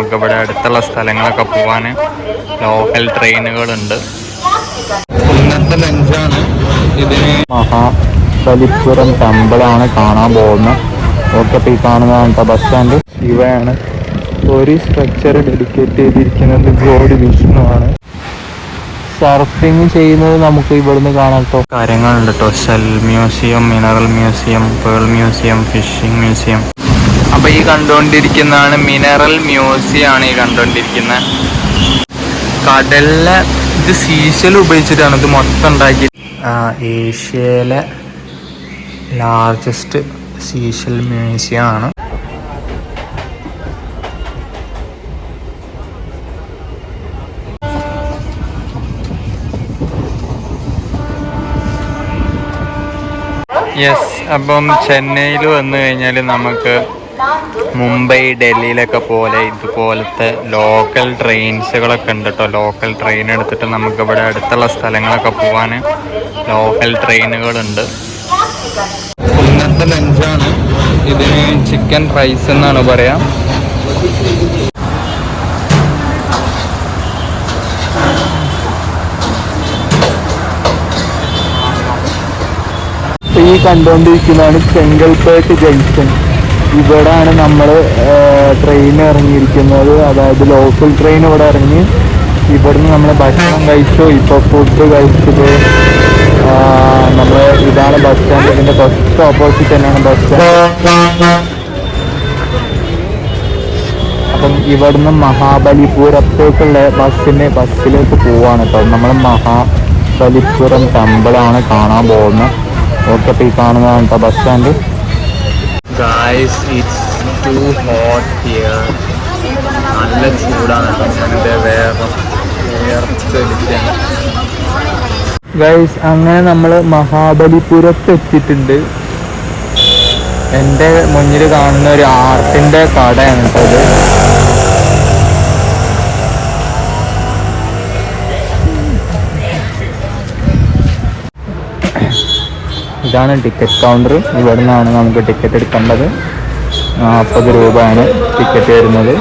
നമുക്ക് ഇവിടെ അടുത്തുള്ള സ്ഥലങ്ങളൊക്കെ പോകാൻ ലോക്കൽ ട്രെയിനുകളുണ്ട്. ഇന്നത്തെ ലഞ്ചാണ്. ഇതിന് മഹാബലിപുരം ടെമ്പിളാണ് കാണാൻ പോകുന്നത്. ഓക്കെ, ഈ കാണുന്നതാണ് ബസ് സ്റ്റാൻഡ്. ശിവയാണ്. ഒരു സ്ട്രക്ചർ ഡെഡിക്കേറ്റ് ചെയ്തിരിക്കുന്നത് ഗോഡ് വിഷ്ണു ആണ്. സർഫിങ് ചെയ്യുന്നത് നമുക്ക് ഇവിടുന്ന് കാണാൻ കാര്യങ്ങളുണ്ട് കേട്ടോ. Shell museum, mineral museum, pearl museum, fishing museum. അപ്പൊ ഈ കണ്ടുകൊണ്ടിരിക്കുന്നതാണ് മിനറൽ മ്യൂസിയം ആണ്. ഈ കണ്ടുകൊണ്ടിരിക്കുന്ന കടലിലെ ഇത് സീഷൽ ഉപയോഗിച്ചിട്ടാണ് ഇത് മൊത്തം ഉണ്ടാക്കി. ഏഷ്യയിലെ ലാർജസ്റ്റ് സീഷൽ മ്യൂസിയം ആണ്. യെസ്, അപ്പം ചെന്നൈയിൽ വന്നു കഴിഞ്ഞാൽ നമുക്ക് മുംബൈ, ഡൽഹിയിലൊക്കെ പോലെ ഇതുപോലത്തെ ലോക്കൽ ട്രെയിൻസുകളൊക്കെ ഉണ്ട് കേട്ടോ. ലോക്കൽ ട്രെയിൻ എടുത്തിട്ട് നമുക്ക് ഇവിടെ അടുത്തുള്ള സ്ഥലങ്ങളൊക്കെ പോകാൻ ലോക്കൽ ട്രെയിനുകളുണ്ട്. ഇന്നത്തെ ലഞ്ചാണ്. ഇതിന് ചിക്കൻ റൈസ് എന്നാണ് പറയാ. ഈ കണ്ടുകൊണ്ടിരിക്കുന്നതാണ് ചെങ്കൽപ്പേട്ട് ജംഗ്ഷൻ. ഇവിടെയാണ് നമ്മൾ ട്രെയിൻ ഇറങ്ങിയിരിക്കുന്നത്. അതായത് ലോക്കൽ ട്രെയിൻ ഇവിടെ ഇറങ്ങി ഇവിടുന്ന് നമ്മൾ ഭക്ഷണം കഴിച്ചു. ഇപ്പോൾ ഫുഡ് കഴിച്ചത് നമ്മൾ ഇതാണ് ബസ് സ്റ്റാൻഡ്. ഇതിൻ്റെ തൊട്ട് ഓപ്പോസിറ്റ് തന്നെയാണ് ബസ് സ്റ്റാൻഡ്. അപ്പം ഇവിടുന്ന് മഹാബലിപുരത്തേക്കുള്ള ബസ്സിലേക്ക് പോവാണ് കേട്ടോ. നമ്മൾ മഹാബലിപുരം ടെമ്പിളാണ് കാണാൻ പോകുന്നത്. ഓക്കെ, ഈ കാണുന്നതാണ് കേട്ടോ bus stand. Guys, it's too hot here. നല്ല ചൂടാണ് കേട്ടോ. എൻ്റെ വേർത്തൊലിക്കാണ്. ഗായ്സ്, അങ്ങനെ നമ്മൾ മഹാബലിപുരത്ത് എത്തിയിട്ടുണ്ട്. എൻ്റെ മുന്നിൽ കാണുന്ന ഒരു ആർട്ടിൻ്റെ കടയാണ് കേട്ടോ ഇത്. ഇതാണ് ടിക്കറ്റ് കൗണ്ടർ. ഇവിടെ നിന്നാണ് നമുക്ക് ടിക്കറ്റ് എടുക്കേണ്ടത്. 40 രൂപയാണ് ടിക്കറ്റ് വരുന്നത്.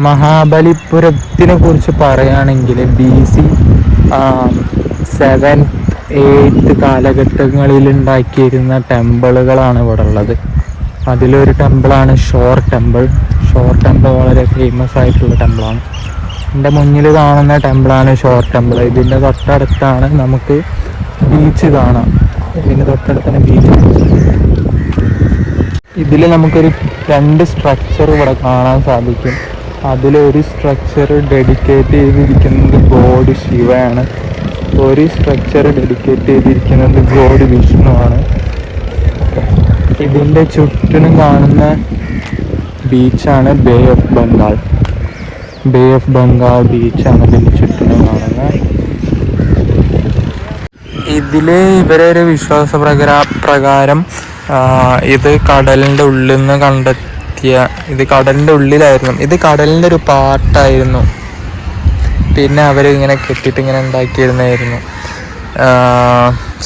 മഹാബലിപുരത്തിനെ കുറിച്ച് പറയുകയാണെങ്കിൽ BC 7th 8th കാലഘട്ടങ്ങളിൽ ഉണ്ടാക്കിയിരുന്ന ടെമ്പിളുകളാണ് ഇവിടെ ഉള്ളത്. അതിലൊരു ടെമ്പിളാണ് ഷോർ ടെമ്പിൾ. ഷോർ ടെമ്പിൾ വളരെ ഫേമസ് ആയിട്ടുള്ള ടെമ്പിളാണ്. എൻ്റെ മുന്നിൽ കാണുന്ന ടെമ്പിളാണ് ഷോർ ടെമ്പിൾ. ഇതിൻ്റെ തൊട്ടടുത്താണ് നമുക്ക് ബീച്ച് കാണാം. ഇതിൻ്റെ തൊട്ടടുത്ത് തന്നെ ബീച്ച്. ഇതിൽ നമുക്കൊരു 2 സ്ട്രക്ചർ ഇവിടെ കാണാൻ സാധിക്കും. അതിലൊരു സ്ട്രക്ചർ ഡെഡിക്കേറ്റ് ചെയ്തിരിക്കുന്നത് ഗോഡ് ശിവയാണ്. ഒരു സ്ട്രക്ചർ ഡെഡിക്കേറ്റ് ചെയ്തിരിക്കുന്നത് ഗോഡ് വിഷ്ണു ആണ്. ഇതിൻ്റെ ചുറ്റിനും കാണുന്ന ബീച്ചാണ് bay of Bengal. Bay of Bengal ബീച്ചാണ് ഇതിൻ്റെ ചുറ്റിനും കാണുന്നത്. ഇതിൽ ഇവരെ ഒരു വിശ്വാസപ്രകാരം ഇത് കടലിൻ്റെ ഉള്ളിൽ നിന്ന് കണ്ടെത്തിയ, ഇത് കടലിൻ്റെ ഉള്ളിലായിരുന്നു, ഇത് കടലിൻ്റെ ഒരു പാർട്ടായിരുന്നു. പിന്നെ അവർ ഇങ്ങനെ കെട്ടിയിട്ട് ഇങ്ങനെ ഉണ്ടാക്കിയിരുന്നായിരുന്നു.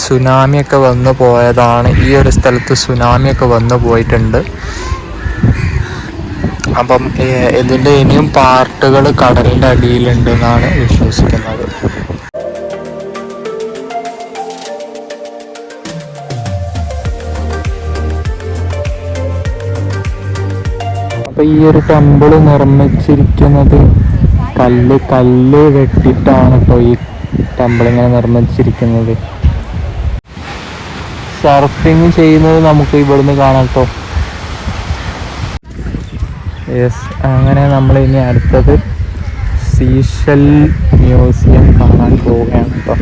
സുനാമിയൊക്കെ വന്നു പോയതാണ്. ഈ ഒരു സ്ഥലത്ത് സുനാമിയൊക്കെ വന്നു പോയിട്ടുണ്ട്. അപ്പം ഇതിൻ്റെ ഇനിയും പാർട്ടുകൾ കടലിൻ്റെ അടിയിലുണ്ടെന്നാണ് വിശ്വസിക്കുന്നത്. അപ്പോൾ ഈ ഒരു ടെമ്പിൾ നിർമ്മിച്ചിരിക്കുന്നത് കല്ല് വെട്ടിയിട്ടാണ് കേട്ടോ ഈ ടെമ്പിൾ ഇങ്ങനെ നിർമ്മിച്ചിരിക്കുന്നത്. സർഫിങ് ചെയ്യുന്നത് നമുക്ക് ഇവിടുന്ന് കാണാം കേട്ടോ. യെസ്, അങ്ങനെ നമ്മൾ ഇനി അടുത്തത് സീഷൽ മ്യൂസിയം കാണാൻ പോവുകയാണ് കേട്ടോ.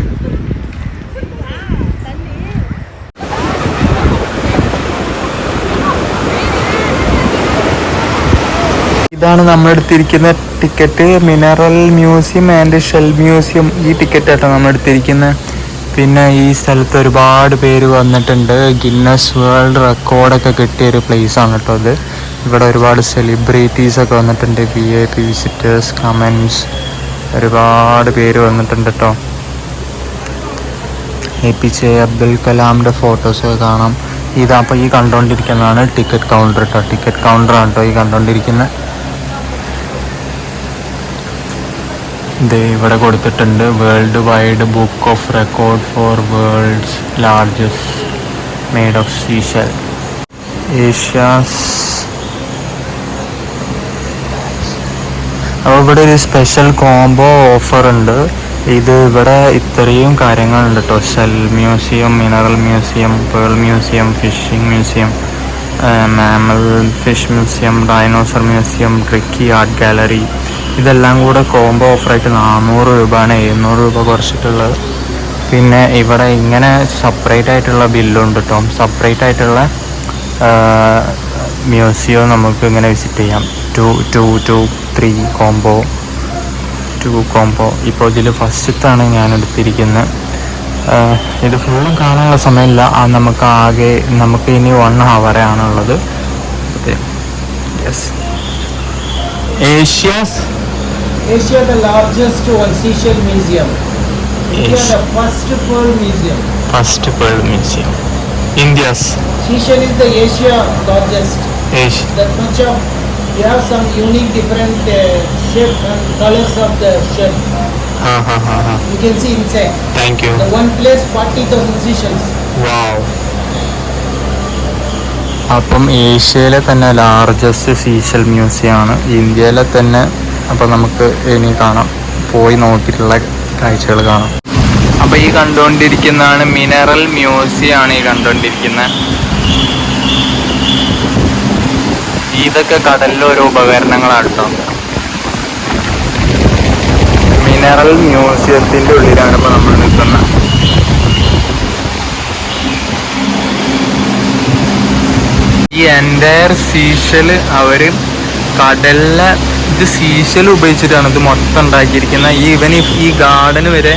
ഇതാണ് നമ്മളെടുത്തിരിക്കുന്ന ticket. Mineral museum and shell museum, ഈ ടിക്കറ്റാട്ടോ നമ്മളെടുത്തിരിക്കുന്നത്. പിന്നെ ഈ സ്ഥലത്ത് ഒരുപാട് പേര് വന്നിട്ടുണ്ട്. ഗിന്നസ് വേൾഡ് റെക്കോർഡൊക്കെ കിട്ടിയ ഒരു പ്ലേസാണ് കേട്ടോ ഇത്. ഇവിടെ ഒരുപാട് സെലിബ്രിറ്റീസൊക്കെ വന്നിട്ടുണ്ട്. VIP വിസിറ്റേഴ്സ്, കമൻസ്, ഒരുപാട് പേര് വന്നിട്ടുണ്ട് കേട്ടോ. APJ അബ്ദുൽ കലാമിൻ്റെ ഫോട്ടോസൊക്കെ കാണാം. ഇതപ്പോൾ ഈ കണ്ടുകൊണ്ടിരിക്കുന്നതാണ് ടിക്കറ്റ് കൗണ്ടർ കേട്ടോ. ടിക്കറ്റ് കൗണ്ടറാണ് കേട്ടോ ഈ കണ്ടുകൊണ്ടിരിക്കുന്നത്. ഇത് ഇവിടെ കൊടുത്തിട്ടുണ്ട് world wide book of record four world's largest made of Seashell Asia's. അപ്പോൾ ഇവിടെ ഒരു സ്പെഷ്യൽ കോംബോ ഓഫർ ഉണ്ട്. ഇത് ഇവിടെ ഇത്രയും കാര്യങ്ങളുണ്ട് കേട്ടോ. Shell museum, mineral museum, pearl museum, fishing museum, mammal fish museum, dinosaur museum, tricky art gallery. ഇതെല്ലാം കൂടെ കോംബോ ഓഫറായിട്ട് 400 രൂപയാണ്, 700 രൂപ കുറച്ചിട്ടുള്ളത്. പിന്നെ ഇവിടെ ഇങ്ങനെ സെപ്പറേറ്റ് ആയിട്ടുള്ള ബില്ലുണ്ട് കേട്ടോ. സെപ്പറേറ്റ് ആയിട്ടുള്ള മ്യൂസിയം നമുക്ക് ഇങ്ങനെ വിസിറ്റ് ചെയ്യാം. 3 കോംബോ, 2 കോംബോ. ഇപ്പോൾ ഇതിൽ ഫസ്റ്റത്താണ് ഞാൻ എടുത്തിരിക്കുന്നത്. ഇത് ഫുള്ളും കാണാനുള്ള സമയമില്ല. നമുക്ക് ഇനി 1 hour ആണുള്ളത്. Yes. Asia the largest one seashell museum. India the first pearl museum. First pearl museum. India's. Seashell is the Asia largest. Asia. That much of you have some unique different shape and colors of the shell. You can see inside. Thank you. The one place 40,000 seashells. Wow. അപ്പം ഏഷ്യയിലെ തന്നെ largest Seashell museum ആണ്, ഇന്ത്യയിലെ തന്നെ. അപ്പം നമുക്ക് ഇനി കാണാം, പോയി നോക്കിയിട്ടുള്ള കാഴ്ചകൾ കാണാം. അപ്പോൾ ഈ കണ്ടുകൊണ്ടിരിക്കുന്നതാണ് മിനറൽ മ്യൂസിയം ആണ്. ഈ കണ്ടുകൊണ്ടിരിക്കുന്നത് ഇതൊക്കെ കടലിലെ ഓരോ ഉപകരണങ്ങളാണ് കേട്ടോ. മിനറൽ മ്യൂസിയത്തിൻ്റെ ഉള്ളിലാണ് ഇപ്പോൾ നമ്മൾ നിൽക്കുന്നത്. ഈ എൻ്റയർ സീഷൽ അവർ കടലിലെ ഇത് സീഷൽ ഉപയോഗിച്ചിട്ടാണ് ഇത് മൊത്തം ഉണ്ടാക്കിയിരിക്കുന്നത്. ഈ ഗാർഡൻ വരെ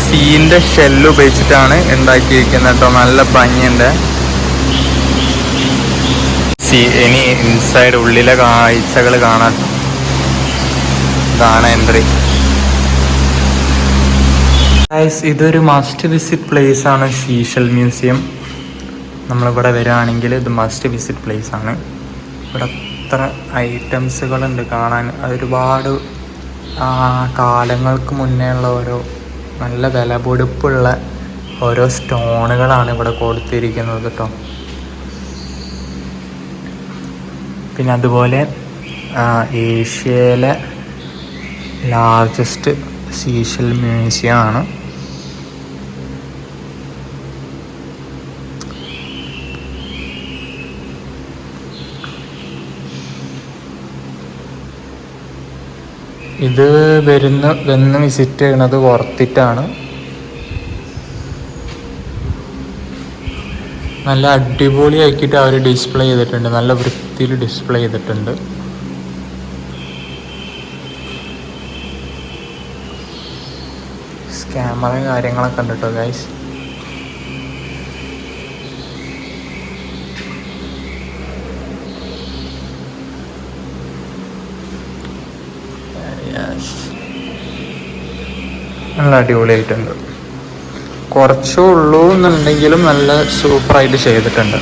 സീൻ്റെ ഷെല്ല് ഉപയോഗിച്ചിട്ടാണ് ഉണ്ടാക്കിയിരിക്കുന്നത് കേട്ടോ. നല്ല ഭംഗിയുണ്ട്. ഇനി ഇൻസൈഡ് ഉള്ളിലെ കാഴ്ചകൾ കാണാം. ഇതാണ് എൻട്രി. ഇതൊരു മസ്റ്റ് വിസിറ്റ് പ്ലേസ് ആണ് സീഷൽ മ്യൂസിയം. നമ്മളിവിടെ വരികയാണെങ്കിൽ ഇത് മസ്റ്റ് വിസിറ്റ് പ്ലേസ് ആണ്. ഇവിടെ എത്ര ഐറ്റംസുകളുണ്ട് കാണാൻ. ഒരുപാട് കാലങ്ങൾക്ക് മുന്നേ ഉള്ള ഓരോ നല്ല വിലപിടിപ്പുള്ള ഓരോ സ്റ്റോണുകളാണ് ഇവിടെ കൊടുത്തിരിക്കുന്നത് കേട്ടോ. പിന്നെ അതുപോലെ ഏഷ്യയിലെ ലാർജസ്റ്റ് സീഷൽ മ്യൂസിയം ആണ്. ഇത് വന്ന് വിസിറ്റ് ചെയ്യണത് വർത്തിട്ടാണ്. നല്ല അടിപൊളിയാക്കിയിട്ട് അവർ ഡിസ്പ്ലേ ചെയ്തിട്ടുണ്ട്, നല്ല വൃത്തിയിൽ ഡിസ്പ്ലേ ചെയ്തിട്ടുണ്ട്. ക്യാമറ കാര്യങ്ങളൊക്കെ ഉണ്ട് കേട്ടോ ഗൈസ്. നല്ല അടിപൊളിയായിട്ടുണ്ട്. കുറച്ചേ ഉള്ളൂ എന്നുണ്ടെങ്കിലും നല്ല സൂപ്പറായിട്ട് ചെയ്തിട്ടുണ്ട്.